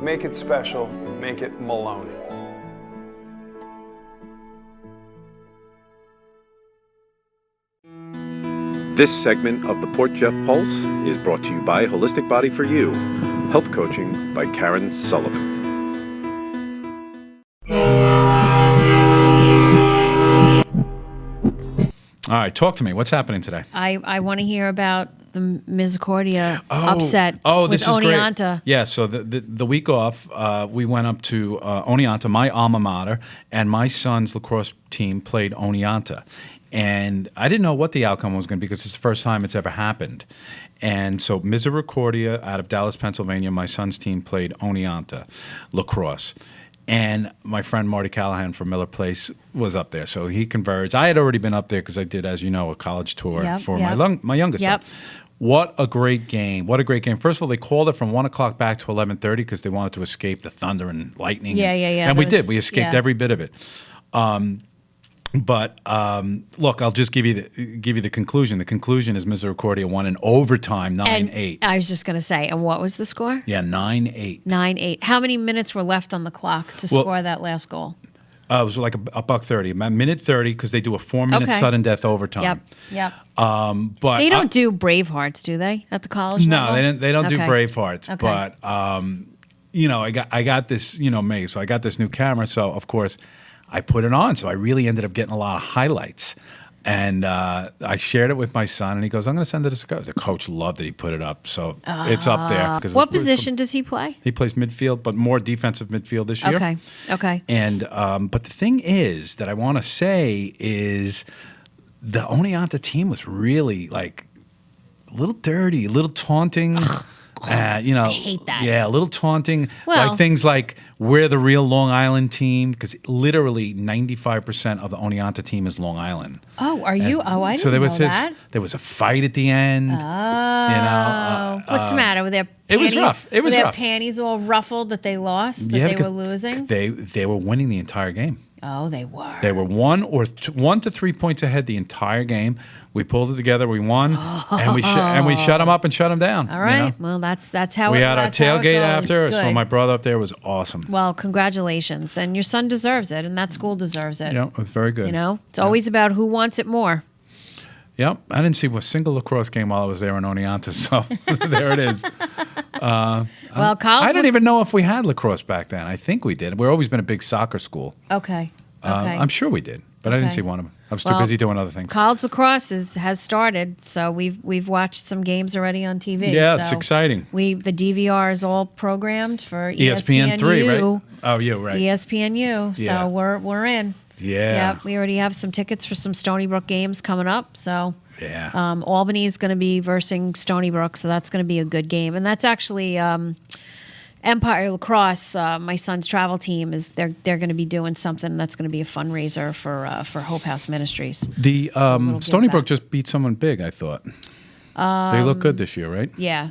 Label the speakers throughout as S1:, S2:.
S1: Make it special. Make it Maloney.
S2: This segment of the Port Jeff Pulse is brought to you by Holistic Body for You, health coaching by Karen Sullivan.
S3: All right, talk to me. What's happening today?
S4: I want to hear about the Misericordia upset with
S3: this is
S4: Oneonta.
S3: great. Yeah, so the week off, we went up to Oneonta, my alma mater, and my son's lacrosse team played Oneonta. And I didn't know what the outcome was going to be because it's the first time it's ever happened. And so Misericordia out of Dallas, Pennsylvania, my son's team played Oneonta lacrosse. And my friend Marty Callahan from Miller Place was up there. So he converged. I had already been up there because I did, as you know, a college tour for my youngest son. What a great game. What a great game. First of all, they called it from 1 o'clock back to 11:30 because they wanted to escape the thunder and lightning. And we did. We escaped every bit of it. But look, I'll just give you the conclusion. The conclusion is Misericordia won in overtime, 9-8.
S4: I was just going to say, and what was the score?
S3: Yeah, 9-8.
S4: 9-8. How many minutes were left on the clock to score that last goal?
S3: It was like a buck 30, a minute 30, because they do a 4-minute sudden death overtime.
S4: Yep.
S3: But
S4: they don't do Bravehearts, do they, at the college level?
S3: No, they don't do Bravehearts.
S4: Okay.
S3: But I got this, May. So I got this new camera. So of course, I put it on, so I really ended up getting a lot of highlights. And I shared it with my son, and he goes, I'm going to send it to coach. The coach loved that he put it up, so it's up there.
S4: What position does he play?
S3: He plays midfield, but more defensive midfield this year.
S4: Okay.
S3: And but the thing is that I want to say is the Oneonta team was really like a little dirty, a little taunting.
S4: I hate that.
S3: Yeah, a little taunting.
S4: Well,
S3: like things like, we're the real Long Island team, because literally 95% of the Oneonta team is Long Island.
S4: Oh, are you? I didn't know that.
S3: There was a fight at the end.
S4: Oh. What's the matter with their panties?
S3: It was rough. It was
S4: were their
S3: rough.
S4: Panties all ruffled that they lost, that they were losing?
S3: They were winning the entire game.
S4: Oh, they were.
S3: They were 1 to 3 points ahead the entire game. We pulled it together. We won, and we shut them up and shut them down.
S4: All right. Well, that's how
S3: we
S4: it,
S3: had our tailgate after.
S4: Good.
S3: So my brother up there was awesome.
S4: Well, congratulations, and your son deserves it, and that school deserves it.
S3: Yeah, it was very good.
S4: It's always about who wants it more.
S3: Yep, I didn't see a single lacrosse game while I was there in Oneonta, so there it is.
S4: Well, college.
S3: I didn't even know if we had lacrosse back then. I think we did. We've always been a big soccer school.
S4: Okay.
S3: I'm sure we did, but I didn't see one of them. I was too busy doing other things.
S4: College lacrosse has started, so we've watched some games already on TV.
S3: Yeah, it's exciting.
S4: The DVR is all programmed for
S3: ESPN3, right? Oh, yeah, right.
S4: ESPNU.
S3: Yeah.
S4: So we're in.
S3: Yeah.
S4: We already have some tickets for some Stony Brook games coming up. So
S3: yeah,
S4: Albany is going to be versing Stony Brook, so that's going to be a good game, and that's actually. Empire Lacrosse, my son's travel team, they're going to be doing something that's going to be a fundraiser for Hope House Ministries.
S3: The Stony Brook just beat someone big, I thought. They look good this year, right?
S4: Yeah.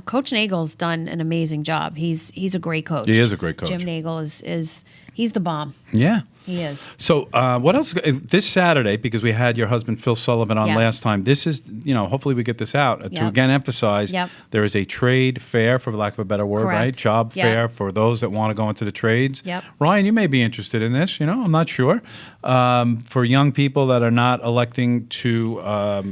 S4: Coach Nagel's done an amazing job. He's a great coach.
S3: He is a great coach.
S4: Jim Nagel is he's the bomb.
S3: Yeah.
S4: He is.
S3: So what else? This Saturday, because we had your husband Phil Sullivan on last time, this is, hopefully we get this out to again emphasize there is a trade fair, for lack of a better word, right? Job fair for those that want to go into the trades.
S4: Yep.
S3: Ryan, you may be interested in this, I'm not sure. For young people that are not electing to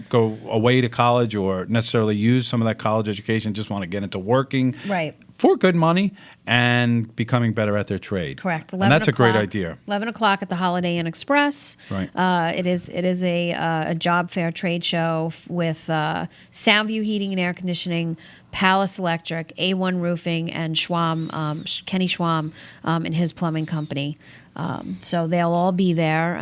S3: go away to college or necessarily use some of that college education, just want to get into working.
S4: Right.
S3: For good money and becoming better at their trade.
S4: Correct.
S3: And that's a great idea.
S4: 11 o'clock at the Holiday Inn Express.
S3: Right.
S4: It is a job fair trade show with Soundview Heating and Air Conditioning, Palace Electric, A1 Roofing, and Kenny Schwam and his plumbing company. So they'll all be there,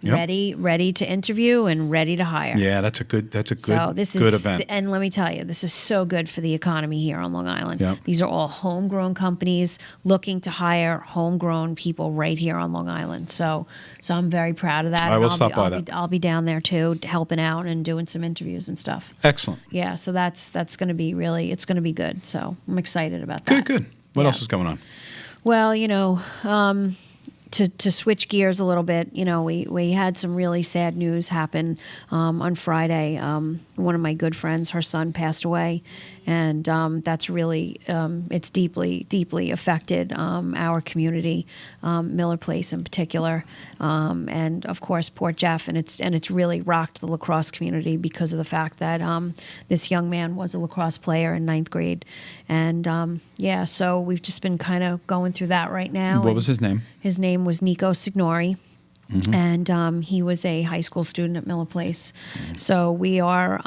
S4: ready to interview and ready to hire.
S3: Yeah, that's a good good event.
S4: And let me tell you, this is so good for the economy here on Long Island.
S3: Yep.
S4: These are all homegrown companies looking to hire homegrown people right here on Long Island. So I'm very proud of that.
S3: I will stop by that.
S4: I'll be down there too, helping out and doing some interviews and stuff.
S3: Excellent.
S4: Yeah, so that's going to be it's going to be good. So I'm excited about that.
S3: Good. What else is going on?
S4: Well, to switch gears a little bit, we had some really sad news happen on Friday. One of my good friends, her son passed away, and that's really it's deeply affected our community, Miller Place in particular, and of course Port Jeff, and it's really rocked the lacrosse community because of the fact that this young man was a lacrosse player in 9th grade, and so we've just been kind of going through that right now.
S3: What was his name?
S4: His name was Nicola Signore. And he was a high school student at Miller Place. So we are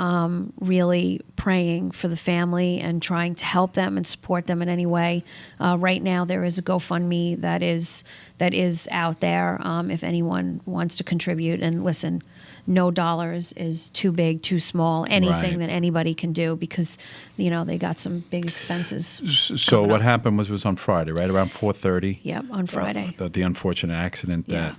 S4: really praying for the family and trying to help them and support them in any way. Right now, there is a GoFundMe that is out there if anyone wants to contribute. And listen, no dollars is too big, too small, anything that anybody can do because, they got some big expenses.
S3: So what happened was on Friday, right around 4:30.
S4: Yep, on Friday.
S3: The unfortunate accident that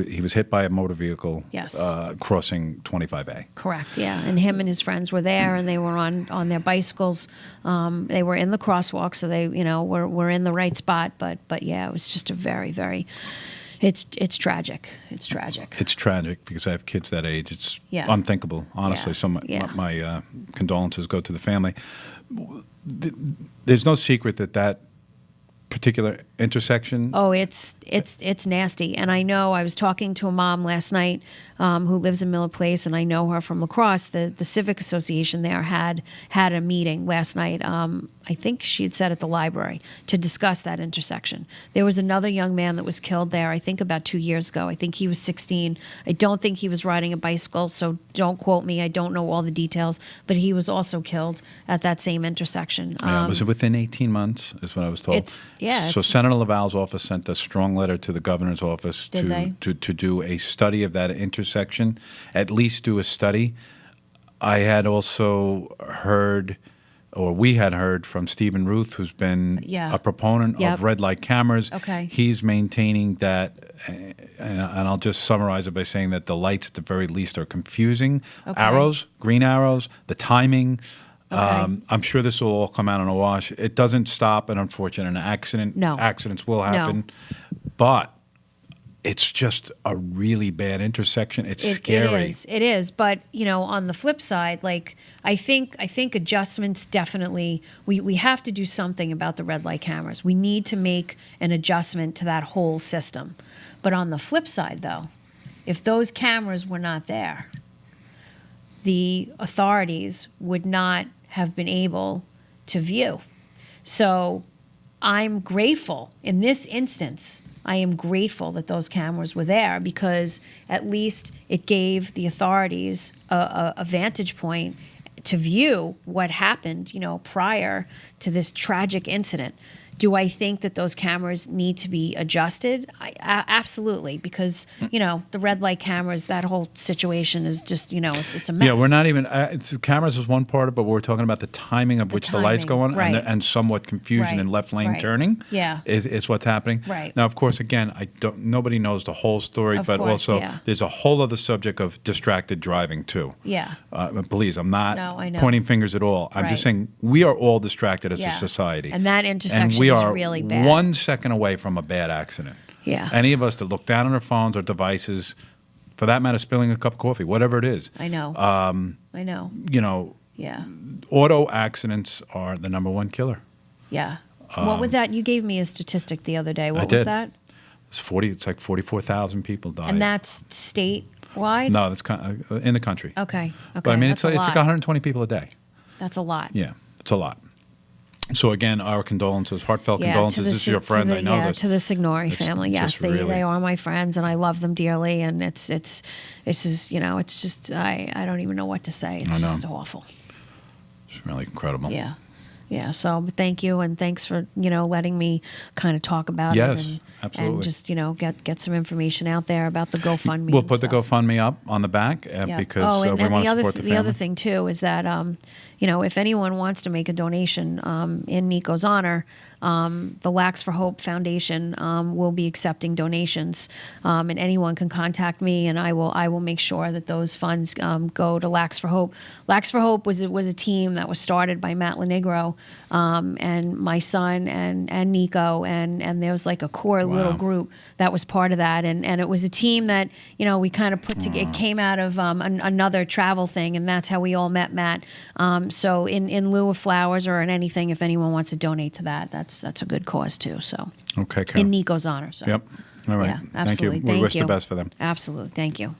S3: he was hit by a motor vehicle.
S4: Yes.
S3: Crossing 25A.
S4: Correct. Yeah, and him and his friends were there, and they were on their bicycles. They were in the crosswalk, so they were in the right spot. But yeah, it was just a very, very. It's tragic. It's tragic.
S3: It's tragic because I have kids that age. It's unthinkable, honestly.
S4: Yeah.
S3: So my condolences go to the family. There's no secret that particular intersection.
S4: Oh, it's nasty. And I know I was talking to a mom last night who lives in Miller Place, and I know her from Lacrosse. The Civic Association there had a meeting last night. I think she had said at the library to discuss that intersection. There was another young man that was killed there, I think about 2 years ago. I think he was 16. I don't think he was riding a bicycle, so don't quote me. I don't know all the details, but he was also killed at that same intersection.
S3: Was it within 18 months is what I was told? So Senator Lavalle's office sent a strong letter to the governor's office to do a study of that intersection, at least do a study. I had also heard, or we had heard from Stephen Ruth, who's been a proponent of red light cameras.
S4: Okay.
S3: He's maintaining that, and I'll just summarize it by saying that the lights at the very least are confusing.
S4: Okay.
S3: Arrows, green arrows, the timing.
S4: Okay.
S3: I'm sure this will all come out in a wash. It doesn't stop an unfortunate accident.
S4: No.
S3: Accidents will happen. But it's just a really bad intersection. It's scary.
S4: It is. But, on the flip side, I think adjustments definitely, we have to do something about the red light cameras. We need to make an adjustment to that whole system. But on the flip side, though, if those cameras were not there, the authorities would not have been able to view. So I'm grateful in this instance. I am grateful that those cameras were there because at least it gave the authorities a vantage point to view what happened, prior to this tragic incident. Do I think that those cameras need to be adjusted? Absolutely, because the red light cameras, that whole situation is just it's a mess.
S3: Yeah, we're not even. Cameras is one part of it, but we're talking about the timing of which the lights go on, and somewhat confusion in left lane turning.
S4: Yeah,
S3: is what's happening.
S4: Right
S3: now, of course, again, nobody knows the whole story, but also there's a whole other subject of distracted driving too.
S4: Yeah.
S3: Please, I'm not
S4: I know.
S3: pointing fingers at all. I'm just saying we are all distracted as a society,
S4: and that intersection.
S3: And we are
S4: really bad.
S3: 1 second away from a bad accident.
S4: Yeah.
S3: Any of us that look down on our phones or devices, for that matter, spilling a cup of coffee, whatever it is.
S4: I know. I know. Yeah.
S3: Auto accidents are the number one killer.
S4: Yeah. What was that? You gave me a statistic the other day. What
S3: was
S4: that?
S3: It's like 44,000 people died.
S4: And that's statewide?
S3: No, that's in the country.
S4: Okay.
S3: But I mean, it's like 120 people a day.
S4: That's a lot.
S3: Yeah, it's a lot. So again, our condolences, heartfelt condolences. This is your friend, I know this.
S4: To the Signore family. Yes, they are my friends, and I love them dearly. And it's just I don't even know what to say. It's just awful.
S3: It's really incredible.
S4: Yeah. Yeah, so thank you, and thanks for letting me kind of talk about it.
S3: Yes, absolutely.
S4: And just get some information out there about the GoFundMe.
S3: We'll put the GoFundMe up on the back because we want to support the family.
S4: The other thing too is that if anyone wants to make a donation in Nico's honor, the Lax for Hope Foundation will be accepting donations, and anyone can contact me, and I will make sure that those funds go to Lax for Hope. Lax for Hope was a team that was started by Matt Lenigro, and my son and Nico, and there was like a core little group that was part of that, and it was a team that we kind of put together. It came out of another travel thing, and that's how we all met Matt. So in lieu of flowers or in anything, if anyone wants to donate to that, that's a good cause too. So
S3: Okay, Karen.
S4: in Nico's honor. So.
S3: Yep. All right.
S4: Yeah,
S3: Thank you.
S4: absolutely.
S3: We
S4: Thank
S3: wish
S4: you.
S3: the best for them.
S4: Absolutely. Thank you.